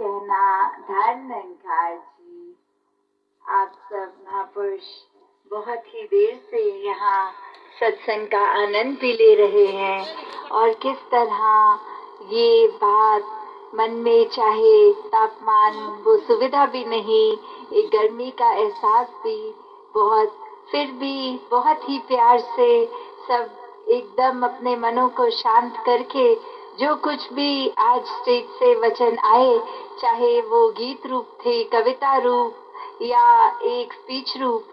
कहना धर्मकार जी, आप सब महापुरुष बहुत ही देर से यहाँ सत्संग का आनंद भी ले रहे हैं और किस तरह ये बात मन में चाहे तापमान वो सुविधा भी नहीं, एक गर्मी का एहसास भी बहुत, फिर भी बहुत ही प्यार से सब एकदम अपने मनों को शांत करके जो कुछ भी आज स्टेज से वचन आए, चाहे वो गीत रूप थे, कविता रूप या एक स्पीच रूप,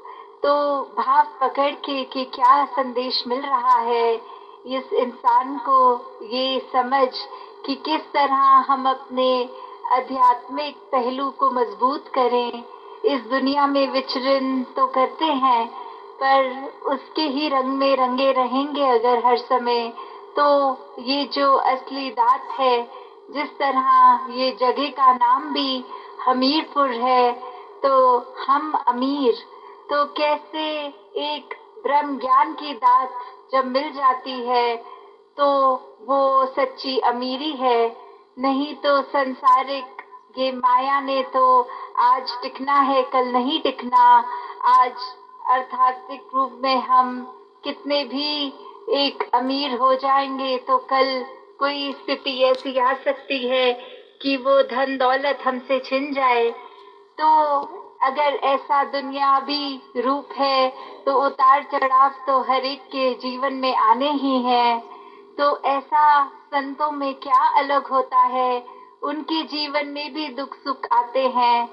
तो भाव पकड़ के कि क्या संदेश मिल रहा है इस इंसान को, ये समझ कि किस तरह हम अपने आध्यात्मिक पहलू को मजबूत करें। इस दुनिया में विचरण तो करते हैं पर उसके ही रंग में रंगे रहेंगे अगर हर समय, तो ये जो असली दात है, जिस तरह ये जगह का नाम भी हमीरपुर है, तो हम अमीर, तो कैसे एक ब्रह्म ज्ञान की दात जब मिल जाती है तो वो सच्ची अमीरी है। नहीं तो संसारिक ये माया ने तो आज टिकना है, कल नहीं टिकना। आज आध्यात्मिक रूप में हम कितने भी एक अमीर हो जाएंगे तो कल कोई स्थिति ऐसी आ सकती है कि वो धन दौलत हमसे छिन जाए। तो अगर ऐसा दुनियावी रूप है तो उतार चढ़ाव तो हर एक के जीवन में आने ही हैं। तो ऐसा संतों में क्या अलग होता है, उनके जीवन में भी दुख सुख आते हैं,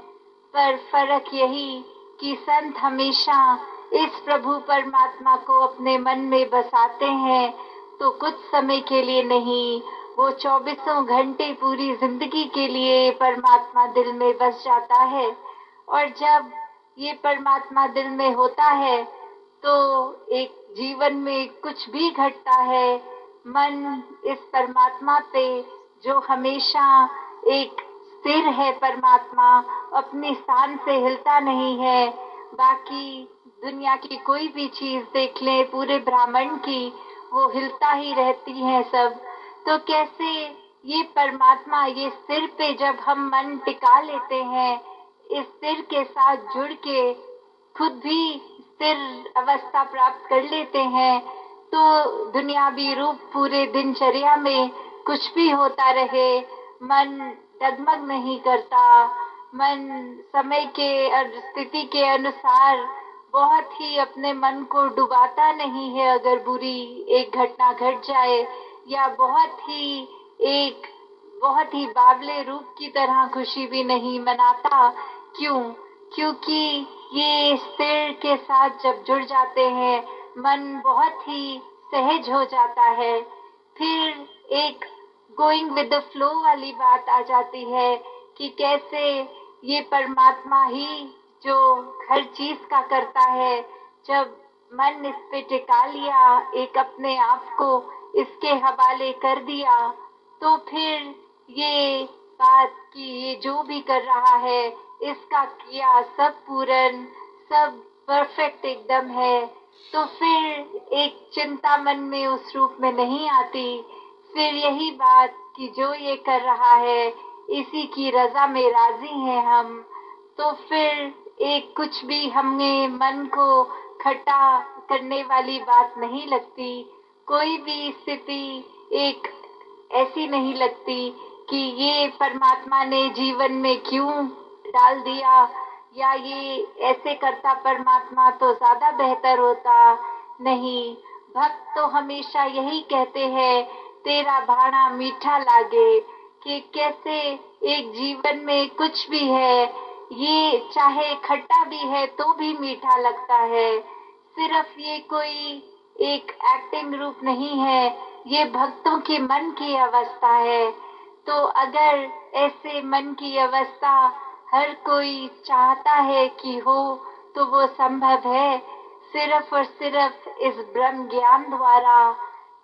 पर फर्क यही कि संत हमेशा इस प्रभु परमात्मा को अपने मन में बसाते हैं, तो कुछ समय के लिए नहीं, वो 24 घंटे पूरी जिंदगी के लिए परमात्मा दिल में बस जाता है। और जब ये परमात्मा दिल में होता है तो एक जीवन में कुछ भी घटता है, मन इस परमात्मा पे जो हमेशा एक स्थिर है, परमात्मा अपने स्थान से हिलता नहीं है। बाकी दुनिया की कोई भी चीज देख लें, पूरे ब्रह्मांड की, वो हिलता ही रहती है सब। तो कैसे ये परमात्मा, ये स्थिर पे जब हम मन टिका लेते हैं, इस स्थिर के साथ जुड़ के खुद भी स्थिर अवस्था प्राप्त कर लेते हैं, तो दुनियावी रूप पूरे दिनचर्या में कुछ भी होता रहे, मन डगमग नहीं करता। मन समय के और स्थिति के अनुसार बहुत ही अपने मन को डुबाता नहीं है। अगर बुरी एक घटना घट जाए या बहुत ही बावले रूप की तरह खुशी भी नहीं मनाता। क्यों? क्योंकि ये स्थिर के साथ जब जुड़ जाते हैं, मन बहुत ही सहज हो जाता है। फिर एक गोइंग विद द फ्लो वाली बात आ जाती है कि कैसे ये परमात्मा ही जो हर चीज का करता है, जब मन इस पे टिका लिया, एक अपने आप को इसके हवाले कर दिया, तो फिर ये बात कि ये जो भी कर रहा है इसका किया सब पूर्ण, सब परफेक्ट एकदम है, तो फिर एक चिंता मन में उस रूप में नहीं आती। फिर यही बात कि जो ये कर रहा है इसी की रजा में राजी हैं हम, तो फिर एक कुछ भी हमें मन को खट्टा करने वाली बात नहीं लगती। कोई भी स्थिति एक ऐसी नहीं लगती कि ये परमात्मा ने जीवन में क्यों डाल दिया, या ये ऐसे करता परमात्मा तो ज्यादा बेहतर होता। नहीं, भक्त तो हमेशा यही कहते हैं, तेरा भाना मीठा लागे, कि कैसे एक जीवन में कुछ भी है, ये चाहे खट्टा भी है तो भी मीठा लगता है। सिर्फ ये कोई एक एक्टिंग रूप नहीं है, ये भक्तों के मन की अवस्था है। तो अगर ऐसे मन की अवस्था हर कोई चाहता है कि हो, तो वो संभव है सिर्फ और सिर्फ इस ब्रह्म ज्ञान द्वारा।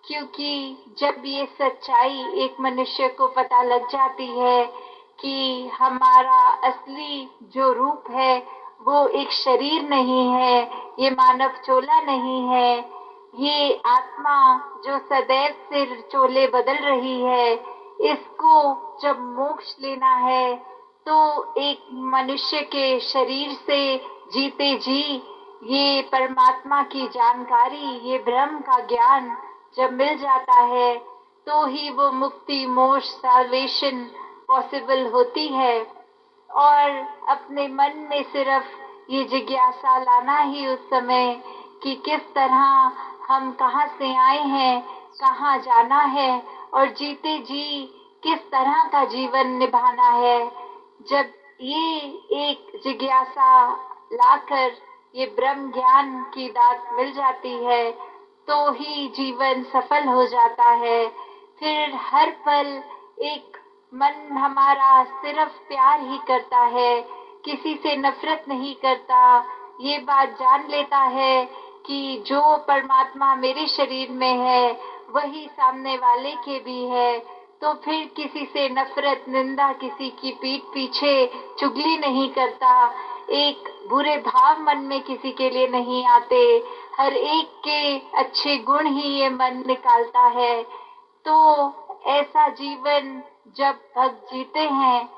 क्योंकि जब ये सच्चाई एक मनुष्य को पता लग जाती है कि हमारा असली जो रूप है वो एक शरीर नहीं है, ये मानव चोला नहीं है, ये आत्मा जो सदैव सिर चोले बदल रही है, इसको जब मोक्ष लेना है तो एक मनुष्य के शरीर से जीते जी ये परमात्मा की जानकारी, ये ब्रह्म का ज्ञान जब मिल जाता है तो ही वो मुक्ति, मोक्ष, साल्वेशन पॉसिबल होती है। और अपने मन में सिर्फ ये जिज्ञासा लाना ही उस समय कि किस तरह हम कहाँ से आए हैं, कहाँ जाना है और जीते जी किस तरह का जीवन निभाना है। जब ये एक जिज्ञासा लाकर ये ब्रह्म ज्ञान की दात मिल जाती है तो ही जीवन सफल हो जाता है। फिर हर पल एक मन हमारा सिर्फ प्यार ही करता है, किसी से नफरत नहीं करता। ये बात जान लेता है कि जो परमात्मा मेरे शरीर में है वही सामने वाले के भी है, तो फिर किसी से नफरत, निंदा, किसी की पीठ पीछे चुगली नहीं करता। एक बुरे भाव मन में किसी के लिए नहीं आते, हर एक के अच्छे गुण ही ये मन निकालता है। तो ऐसा जीवन जब भक्त जीते हैं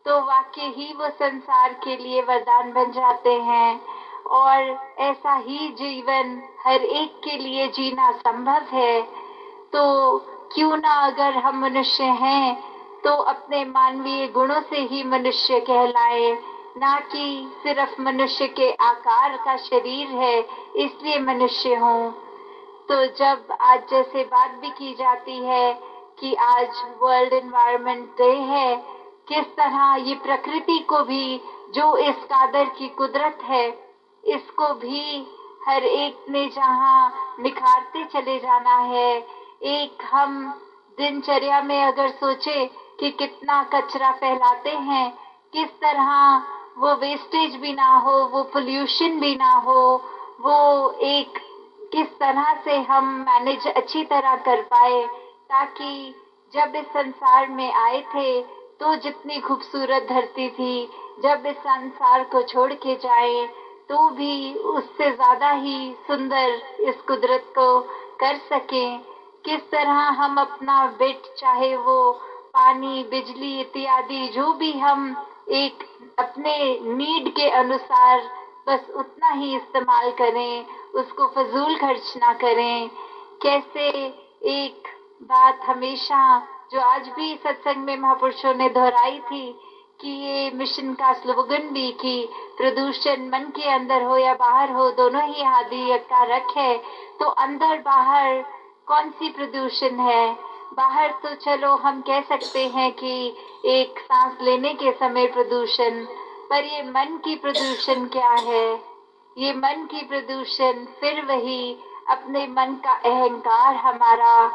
तो वाकई ही वो संसार के लिए वरदान बन जाते हैं और ऐसा ही जीवन हर एक के लिए जीना संभव है। तो क्यों ना अगर हम मनुष्य हैं तो अपने मानवीय गुणों से ही मनुष्य कहलाए, ना कि सिर्फ मनुष्य के आकार का शरीर है इसलिए मनुष्य हूँ। तो जब आज जैसे बात भी की जाती है कि आज वर्ल्ड एनवायरनमेंट डे है, किस तरह ये प्रकृति को भी, जो इस कादर की कुदरत है, इसको भी हर एक ने जहाँ निखारते चले जाना है। एक हम दिनचर्या में अगर सोचे कि कितना कचरा फैलाते हैं, किस तरह वो वेस्टेज भी ना हो, वो पोल्यूशन भी ना हो, वो एक किस तरह से हम मैनेज अच्छी तरह कर पाए, ताकि जब इस संसार में आए थे तो जितनी खूबसूरत धरती थी, जब इस संसार को छोड़ के जाए तो भी उससे ज्यादा ही सुंदर इस कुदरत को कर सकें। किस तरह हम अपना बिट, चाहे वो पानी, बिजली इत्यादि, जो भी हम एक अपने नीड के अनुसार बस उतना ही इस्तेमाल करें, उसको फजूल खर्च ना करें। कैसे एक बात हमेशा जो आज भी सत्संग में महापुरुषों ने दोहराई थी कि ये मिशन का स्लोगन भी कि प्रदूषण मन के अंदर हो या बाहर हो, दोनों ही हानिकारक है। तो अंदर बाहर कौन सी प्रदूषण है? बाहर तो चलो हम कह सकते हैं कि एक सांस लेने के समय प्रदूषण, पर ये मन की प्रदूषण क्या है? ये मन की प्रदूषण फिर वही अपने मन का अहंकार, हमारा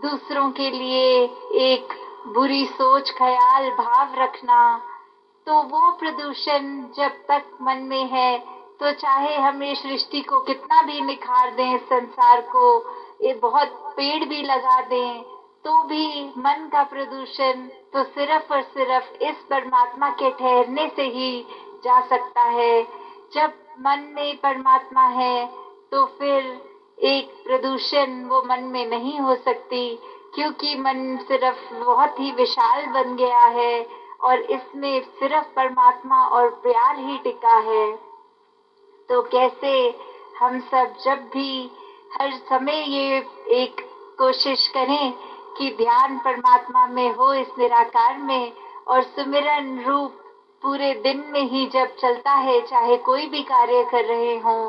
दूसरों के लिए एक बुरी सोच, ख्याल, भाव रखना। तो वो प्रदूषण जब तक मन में है तो चाहे हम ये सृष्टि को कितना भी निखार दें, संसार को ये बहुत पेड़ भी लगा दें, तो भी मन का प्रदूषण तो सिर्फ और सिर्फ इस परमात्मा के ठहरने से ही जा सकता है। जब मन में परमात्मा है तो फिर एक प्रदूषण वो मन में नहीं हो सकती, क्योंकि मन सिर्फ बहुत ही विशाल बन गया है और इसमें सिर्फ परमात्मा और प्यार ही टिका है। तो कैसे हम सब जब भी हर समय ये एक कोशिश करें कि ध्यान परमात्मा में हो, इस निराकार में, और सुमिरन रूप पूरे दिन में ही जब चलता है, चाहे कोई भी कार्य कर रहे हों,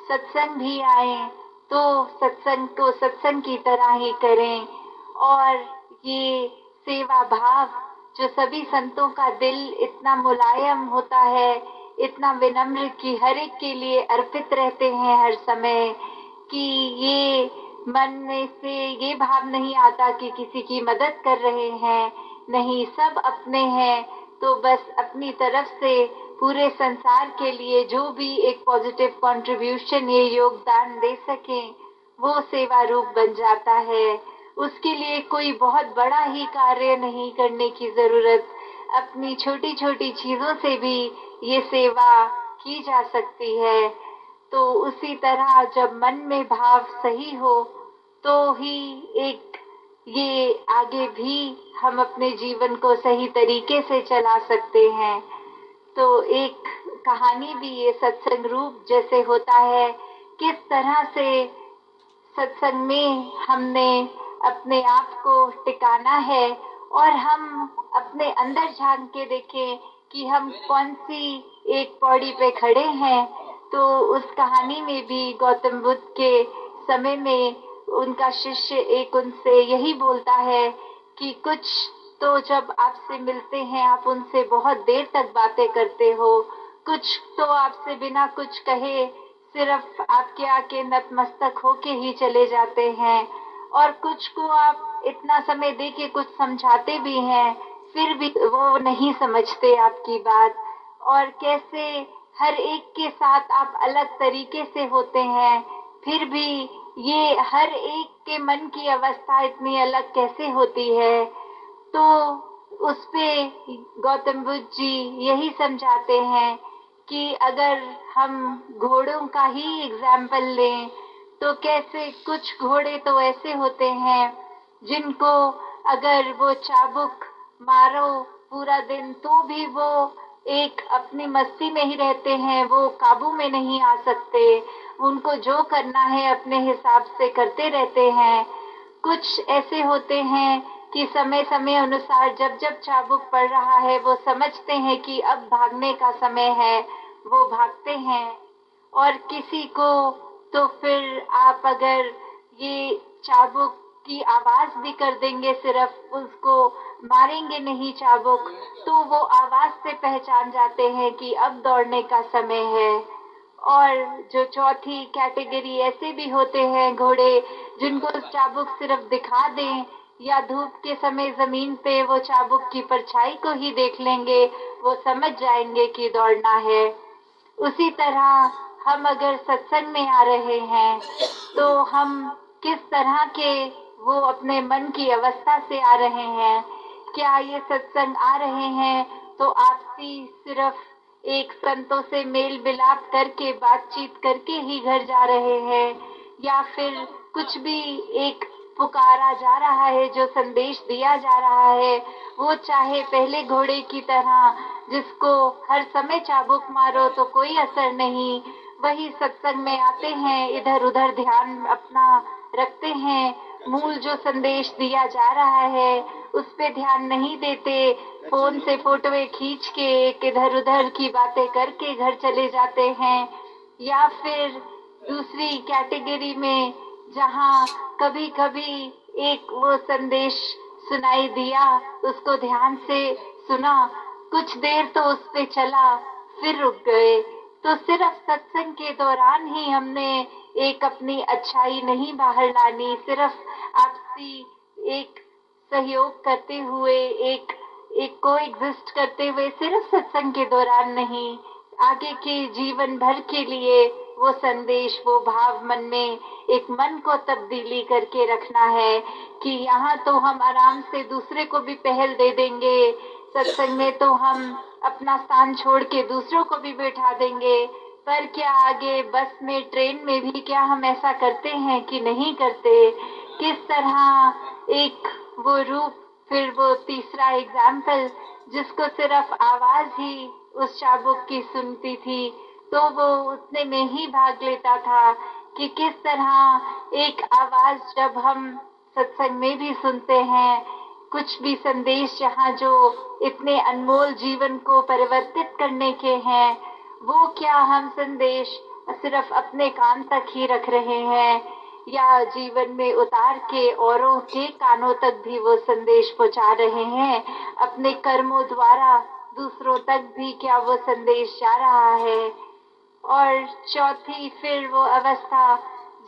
सत्संग भी आए तो सत्संग को सत्संग की तरह ही करें। और ये सेवा भाव जो सभी संतों का दिल इतना मुलायम होता है, इतना विनम्र कि हर एक के लिए अर्पित रहते हैं हर समय, कि ये मन में से ये भाव नहीं आता कि किसी की मदद कर रहे हैं, नहीं, सब अपने हैं। तो बस अपनी तरफ से पूरे संसार के लिए जो भी एक पॉजिटिव कंट्रीब्यूशन, ये योगदान दे सकें, वो सेवा रूप बन जाता है। उसके लिए कोई बहुत बड़ा ही कार्य नहीं करने की जरूरत, अपनी छोटी छोटी चीजों से भी ये सेवा की जा सकती है। तो उसी तरह जब मन में भाव सही हो तो ही एक ये आगे भी हम अपने जीवन को सही तरीके से चला सकते हैं। तो एक कहानी भी ये सत्संग रूप जैसे होता है, किस तरह से सत्संग में हमने अपने आप को टिकाना है और हम अपने अंदर झांक के देखें कि हम कौन सी एक पौड़ी पे खड़े हैं। तो उस कहानी में भी गौतम बुद्ध के समय में उनका शिष्य एक उनसे यही बोलता है कि कुछ तो जब आपसे मिलते हैं आप उनसे बहुत देर तक बातें करते हो, कुछ तो आपसे बिना कुछ कहे सिर्फ आपके आके नतमस्तक होके ही चले जाते हैं, और कुछ को आप इतना समय दे के कुछ समझाते भी हैं फिर भी वो नहीं समझते आपकी बात। और कैसे हर एक के साथ आप अलग तरीके से होते हैं, फिर भी ये हर एक के मन की अवस्था इतनी अलग कैसे होती है। तो उस पे गौतम बुद्ध जी यही समझाते हैं कि अगर हम घोड़ों का ही एग्जाम्पल लें तो कैसे कुछ घोड़े तो ऐसे होते हैं जिनको अगर वो चाबुक मारो पूरा दिन तो भी वो एक अपनी मस्ती में ही रहते हैं, वो काबू में नहीं आ सकते, उनको जो करना है अपने हिसाब से करते रहते हैं। कुछ ऐसे होते हैं कि समय समय अनुसार जब जब चाबुक पड़ रहा है वो समझते हैं कि अब भागने का समय है, वो भागते हैं। और किसी को तो फिर आप अगर ये चाबुक की आवाज भी कर देंगे, सिर्फ उसको मारेंगे नहीं चाबुक, तो वो आवाज से पहचान जाते हैं कि अब दौड़ने का समय है। और जो चौथी कैटेगरी ऐसे भी होते हैं घोड़े जिनको चाबुक सिर्फ दिखा दें या धूप के समय जमीन पे वो चाबुक की परछाई को ही देख लेंगे, वो समझ जाएंगे कि दौड़ना है। उसी तरह हम अगर सत्संग में आ रहे हैं तो हम किस तरह के वो अपने मन की अवस्था से आ रहे हैं। क्या ये सत्संग आ रहे हैं तो आपसी सिर्फ एक संतों से मेल मिलाप करके बातचीत करके ही घर जा रहे हैं, या फिर कुछ भी एक पुकारा जा रहा है, जो संदेश दिया जा रहा है वो चाहे पहले घोड़े की तरह जिसको हर समय चाबुक मारो तो कोई असर नहीं, वही सत्संग में आते हैं, इधर उधर ध्यान अपना रखते हैं, मूल जो संदेश दिया जा रहा है उस पे ध्यान नहीं देते, फोन से फोटोएं खींच के एक इधर उधर की बातें करके घर चले जाते हैं। या फिर दूसरी कैटेगरी में जहाँ कभी कभी एक वो संदेश सुनाई दिया, उसको ध्यान से सुना, कुछ देर तो उस पे चला, फिर रुक गए। तो सिर्फ सत्संग के दौरान ही हमने एक अपनी अच्छाई नहीं बाहर लानी, सिर्फ आपसी एक सहयोग करते हुए एक को एग्जिस्ट करते हुए सिर्फ सत्संग के दौरान नहीं, आगे के जीवन भर के लिए वो संदेश वो भाव मन में एक मन को तब्दीली करके रखना है कि यहाँ तो हम आराम से दूसरे को भी पहल दे देंगे, सत्संग में तो हम अपना स्थान छोड़ के दूसरों को भी बैठा देंगे, पर क्या आगे बस में ट्रेन में भी क्या हम ऐसा करते हैं कि नहीं करते। किस तरह एक वो रूप, फिर वो तीसरा एग्जाम्पल जिसको सिर्फ आवाज ही उस चाबुक की सुनती थी तो वो उतने में ही भाग लेता था, कि किस तरह एक आवाज जब हम सत्संग में भी सुनते हैं, कुछ भी संदेश जहाँ जो इतने अनमोल जीवन को परिवर्तित करने के हैं, वो क्या हम संदेश सिर्फ अपने कान तक ही रख रहे हैं या जीवन में उतार के औरों के कानों तक भी वो संदेश पहुंचा रहे हैं, अपने कर्मों द्वारा दूसरों तक भी क्या वो संदेश जा रहा है। और चौथी फिर वो अवस्था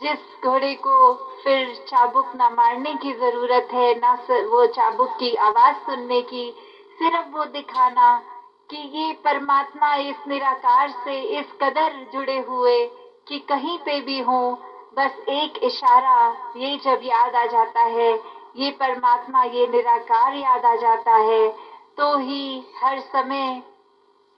जिस घोड़े को फिर चाबुक ना मारने की जरूरत है, ना वो चाबुक की आवाज सुनने की, सिर्फ वो दिखाना कि ये परमात्मा इस निराकार से इस कदर जुड़े हुए कि कहीं पे भी हो, बस एक इशारा ये जब याद आ जाता है, ये परमात्मा ये निराकार याद आ जाता है, तो ही हर समय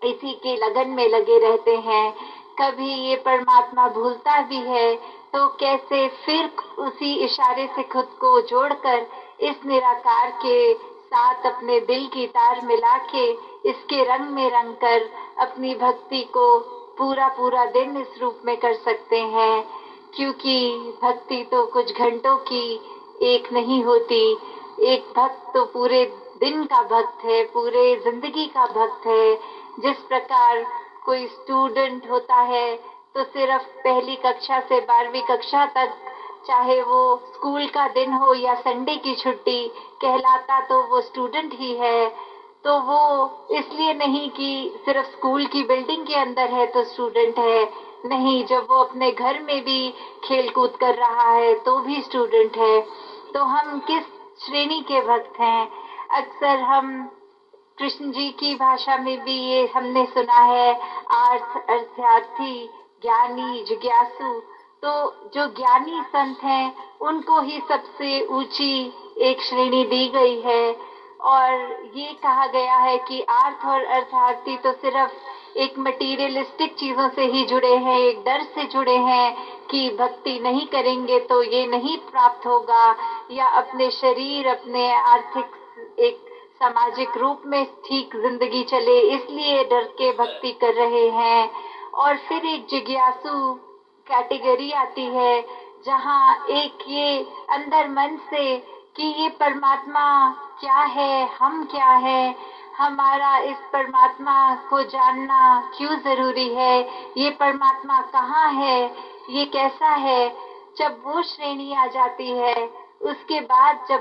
इसी के लगन में लगे रहते हैं। कभी ये परमात्मा भूलता भी है तो कैसे फिर उसी इशारे से खुद को जोड़कर इस निराकार के साथ अपने दिल की तार मिला के इसके रंग में रंग कर अपनी भक्ति को पूरा पूरा दिन इस रूप में कर सकते हैं। क्योंकि भक्ति तो कुछ घंटों की एक नहीं होती। एक भक्त तो पूरे दिन का भक्त है, पूरे जिंदगी का भक्त है। जिस प्रकार कोई स्टूडेंट होता है तो सिर्फ पहली कक्षा से 12वीं कक्षा तक, चाहे वो स्कूल का दिन हो या संडे की छुट्टी, कहलाता तो वो स्टूडेंट ही है। तो वो इसलिए नहीं कि सिर्फ स्कूल की बिल्डिंग के अंदर है तो स्टूडेंट है, नहीं, जब वो अपने घर में भी खेल कूद कर रहा है तो भी स्टूडेंट है। तो हम किस श्रेणी के भक्त हैं? अक्सर हम कृष्ण जी की भाषा में भी ये हमने सुना है, अर्थार्थी, ज्ञानी, जिज्ञासु। तो जो ज्ञानी संत हैं उनको ही सबसे ऊंची एक श्रेणी दी गई है। और ये कहा गया है कि अर्थ और अर्थार्थी तो सिर्फ एक मटीरियलिस्टिक चीजों से ही जुड़े हैं, एक डर से जुड़े हैं कि भक्ति नहीं करेंगे तो ये नहीं प्राप्त होगा, या अपने शरीर, अपने आर्थिक एक सामाजिक रूप में ठीक जिंदगी चले, इसलिए डर के भक्ति कर रहे हैं। और फिर एक जिज्ञासु कैटेगरी आती है जहाँ एक ये अंदर मन से कि ये परमात्मा क्या है, हम क्या है, हमारा इस परमात्मा को जानना क्यों जरूरी है, ये परमात्मा कहाँ है, ये कैसा है। जब वो श्रेणी आ जाती है उसके बाद जब